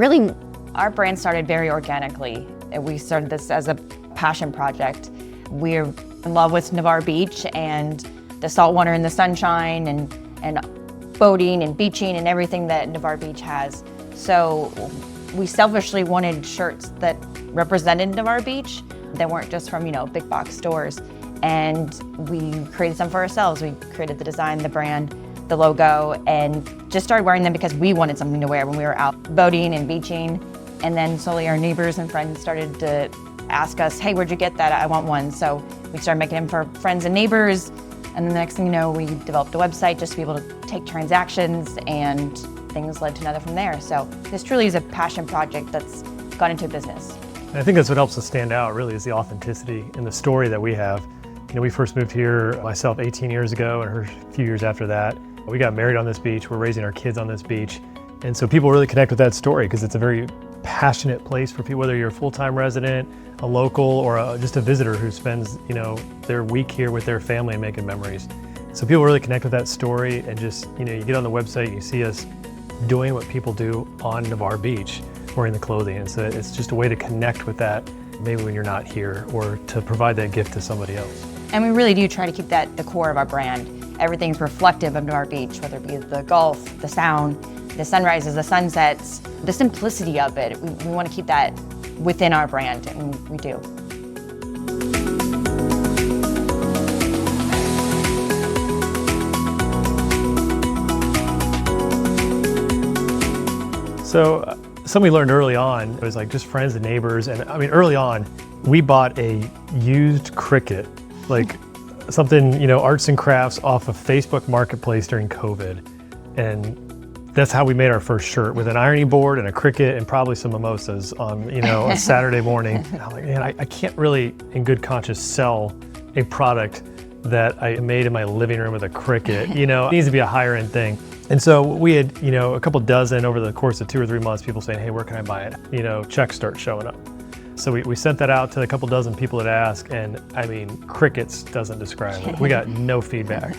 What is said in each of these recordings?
Really, our brand started very organically. We started this as a passion project. We're in love with Navarre Beach and the salt water and the sunshine and boating and beaching and everything that Navarre Beach has. So we selfishly wanted shirts that represented Navarre Beach that weren't just from, big box stores. And we created some for ourselves. We created the design, the brand, the logo, and just started wearing them because we wanted something to wear when we were out boating and beaching. And then slowly our neighbors and friends started to ask us, hey, where'd you get that? I want one. So we started making them for friends and neighbors. And then the next thing you know, we developed a website just to be able to take transactions, and things led to another from there. So this truly is a passion project that's gone into business. And I think that's what helps us stand out, really, is the authenticity and the story that we have. We first moved here, myself 18 years ago, and her a few years after that. We got married on this beach. We're raising our kids on this beach. And so people really connect with that story because it's a very passionate place for people, whether you're a full-time resident, a local, or just a visitor who spends, their week here with their family and making memories. So people really connect with that story, and just, you get on the website, you see us doing what people do on Navarre Beach, wearing the clothing. And so it's just a way to connect with that, maybe when you're not here, or to provide that gift to somebody else. And we really do try to keep that the core of our brand. Everything's reflective of Navarre Beach, whether it be the Gulf, the Sound, the sunrises, the sunsets, the simplicity of it. We want to keep that within our brand, and we do. So something we learned early on, it was like just friends and neighbors. And early on, we bought a used Cricut, like something, arts and crafts off of Facebook Marketplace during COVID. And that's how we made our first shirt, with an ironing board and a Cricut and probably some mimosas on, a Saturday morning. And I'm like, man, I can't really, in good conscience, sell a product that I made in my living room with a Cricut. It needs to be a higher end thing. And so we had, a couple dozen over the course of 2 or 3 months, people saying, hey, where can I buy it? Checks start showing up. So we sent that out to a couple dozen people that asked, and crickets doesn't describe it. We got no feedback.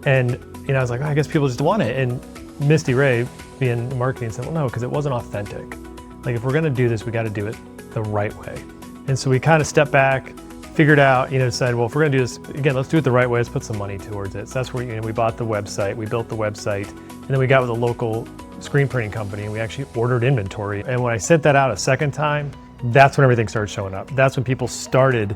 And, I was like, I guess people just want it. And Misty Rae, being in marketing, said, well, no, because it wasn't authentic. Like, if we're gonna do this, we gotta do it the right way. And so we kind of stepped back, figured out, decided, well, if we're gonna do this, again, let's do it the right way, let's put some money towards it. So that's where, we bought the website, we built the website, and then we got with a local screen printing company, and we actually ordered inventory. And when I sent that out a second time, that's when everything started showing up. That's when people started,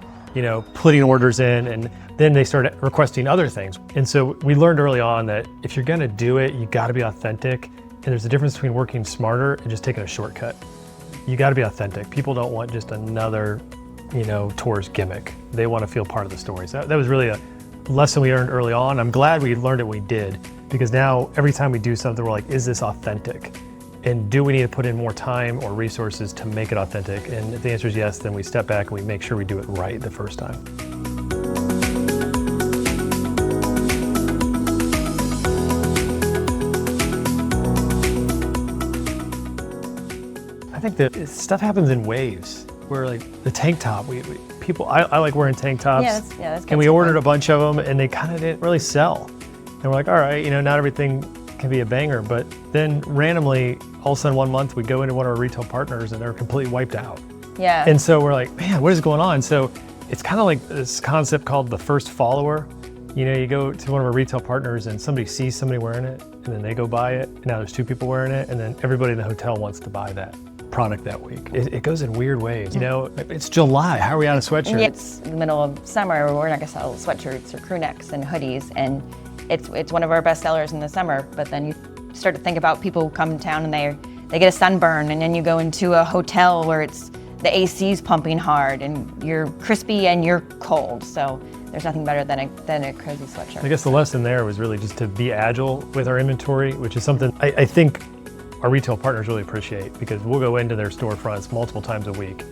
putting orders in, and then they started requesting other things. And so we learned early on that if you're gonna do it, you gotta be authentic. And there's a difference between working smarter and just taking a shortcut. You gotta be authentic. People don't want just another, tourist gimmick. They wanna feel part of the story. So that was really a lesson we learned early on. I'm glad we learned it when we did, because now every time we do something, we're like, is this authentic? And do we need to put in more time or resources to make it authentic? And if the answer is yes, then we step back and we make sure we do it right the first time. I think that stuff happens in waves. Where like the tank top, I like wearing tank tops. Yeah, that's good. And we ordered a bunch of them, and they kind of didn't really sell. And we're like, all right, not everything can be a banger. But then randomly, all of a sudden one month, we go into one of our retail partners and they're completely wiped out. Yeah. And so we're like, man, what is going on? So it's kind of like this concept called the first follower. You go to one of our retail partners and somebody sees somebody wearing it, and then they go buy it. And now there's 2 people wearing it, and then everybody in the hotel wants to buy that product that week. It goes in weird ways. It's July. How are we out of sweatshirts? It's the middle of summer. We're not gonna sell sweatshirts or crew necks and hoodies, and it's one of our best sellers in the summer. But then you start to think about people who come to town and they get a sunburn, and then you go into a hotel where the AC's pumping hard and you're crispy and you're cold. So there's nothing better than a cozy sweatshirt. I guess the lesson there was really just to be agile with our inventory, which is something I think our retail partners really appreciate, because we'll go into their storefronts multiple times a week,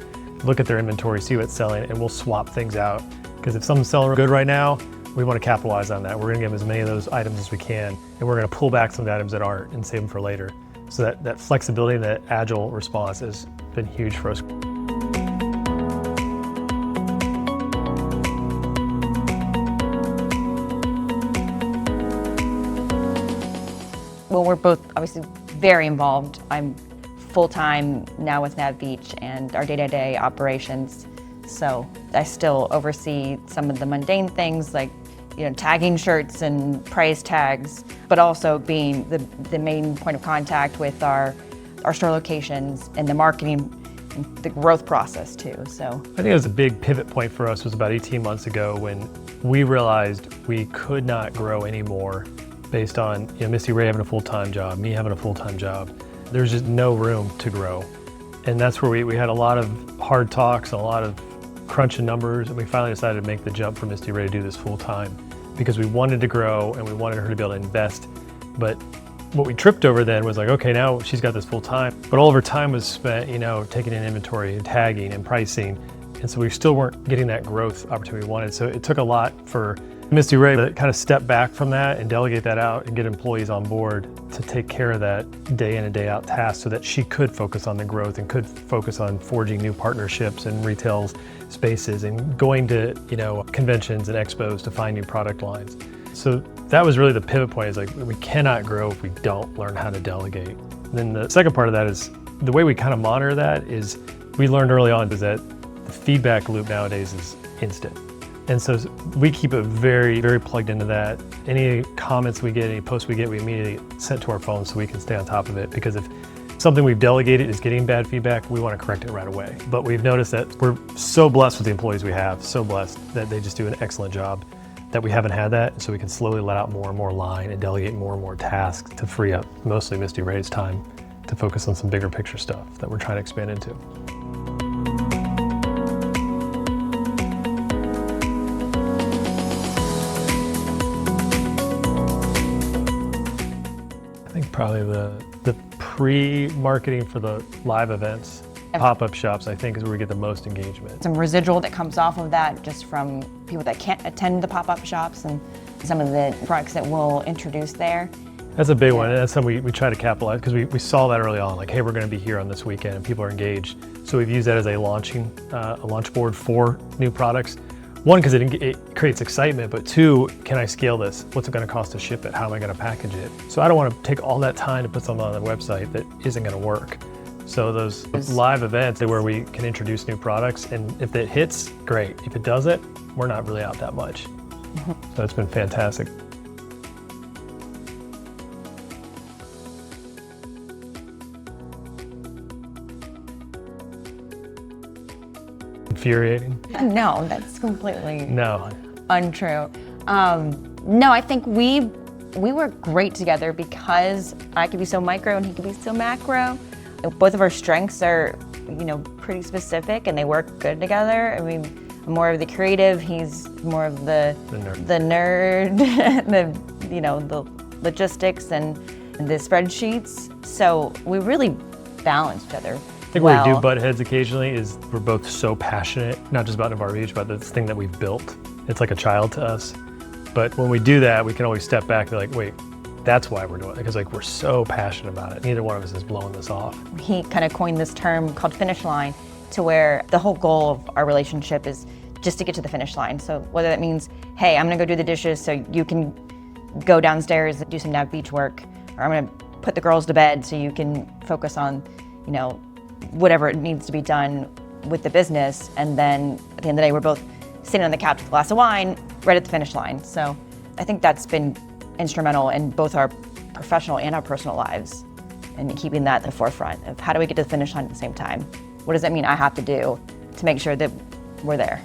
look at their inventory, see what's selling, and we'll swap things out. Because if something's selling good right now, we want to capitalize on that. We're going to give them as many of those items as we can, and we're going to pull back some of the items that aren't and save them for later. So that flexibility and that agile response has been huge for us. Well, we're both obviously very involved. I'm full-time now with Nav Beach and our day-to-day operations. So I still oversee some of the mundane things like, tagging shirts and price tags, but also being the main point of contact with our store locations and the marketing and the growth process too. So I think it was a big pivot point for us was about 18 months ago when we realized we could not grow anymore based on Misty Rae having a full-time job, me having a full-time job. There's just no room to grow. And that's where we had a lot of hard talks, a lot of crunching numbers, and we finally decided to make the jump for Misty Rae to do this full-time because we wanted to grow and we wanted her to be able to invest. But what we tripped over then was like, okay, now she's got this full-time, but all of her time was spent, taking in inventory and tagging and pricing. And so we still weren't getting that growth opportunity we wanted. So it took a lot for Misty Rae to kind of step back from that and delegate that out and get employees on board to take care of that day in and day out task so that she could focus on the growth and could focus on forging new partnerships and retail spaces and going to, conventions and expos to find new product lines. So that was really the pivot point, is like, we cannot grow if we don't learn how to delegate. And then the second part of that is the way we kind of monitor that is we learned early on is that the feedback loop nowadays is instant. And so we keep it very, very plugged into that. Any comments we get, any posts we get, we immediately send to our phone so we can stay on top of it. Because if something we've delegated is getting bad feedback, we want to correct it right away. But we've noticed that we're so blessed with the employees we have, so blessed that they just do an excellent job, that we haven't had that. So we can slowly let out more and more line and delegate more and more tasks to free up mostly Misty Rae's time to focus on some bigger picture stuff that we're trying to expand into. I think probably the pre-marketing for the live events, pop-up shops, I think is where we get the most engagement. Some residual that comes off of that just from people that can't attend the pop-up shops and some of the products that we'll introduce there. That's a big one, and that's something we try to capitalize because we saw that early on, like, hey, we're going to be here on this weekend and people are engaged. So we've used that as a launch board for new products. One, because it creates excitement, but two, can I scale this? What's it going to cost to ship it? How am I going to package it? So I don't want to take all that time to put something on the website that isn't going to work. So those live events are where we can introduce new products, and if it hits, great. If it doesn't, we're not really out that much. So it's been fantastic. Infuriating? No, that's completely untrue. No, I think we work great together because I could be so micro and he could be so macro. Both of our strengths are, pretty specific and they work good together. I mean, I'm more of the creative, he's more of the nerd, the logistics and the spreadsheets. So we really balance each other. I think where we do butt heads occasionally is we're both so passionate, not just about Navarre Beach, but this thing that we've built. It's like a child to us. But when we do that, we can always step back and be like, wait, that's why we're doing it. Because we're so passionate about it. Neither one of us is blowing this off. He kind of coined this term called finish line, to where the whole goal of our relationship is just to get to the finish line. So whether that means, hey, I'm gonna go do the dishes so you can go downstairs and do some Nav Beach work, or I'm gonna put the girls to bed so you can focus on, whatever it needs to be done with the business. And then at the end of the day, we're both sitting on the couch with a glass of wine, right at the finish line. So I think that's been instrumental in both our professional and our personal lives, and keeping that at the forefront of how do we get to the finish line at the same time? What does that mean I have to do to make sure that we're there?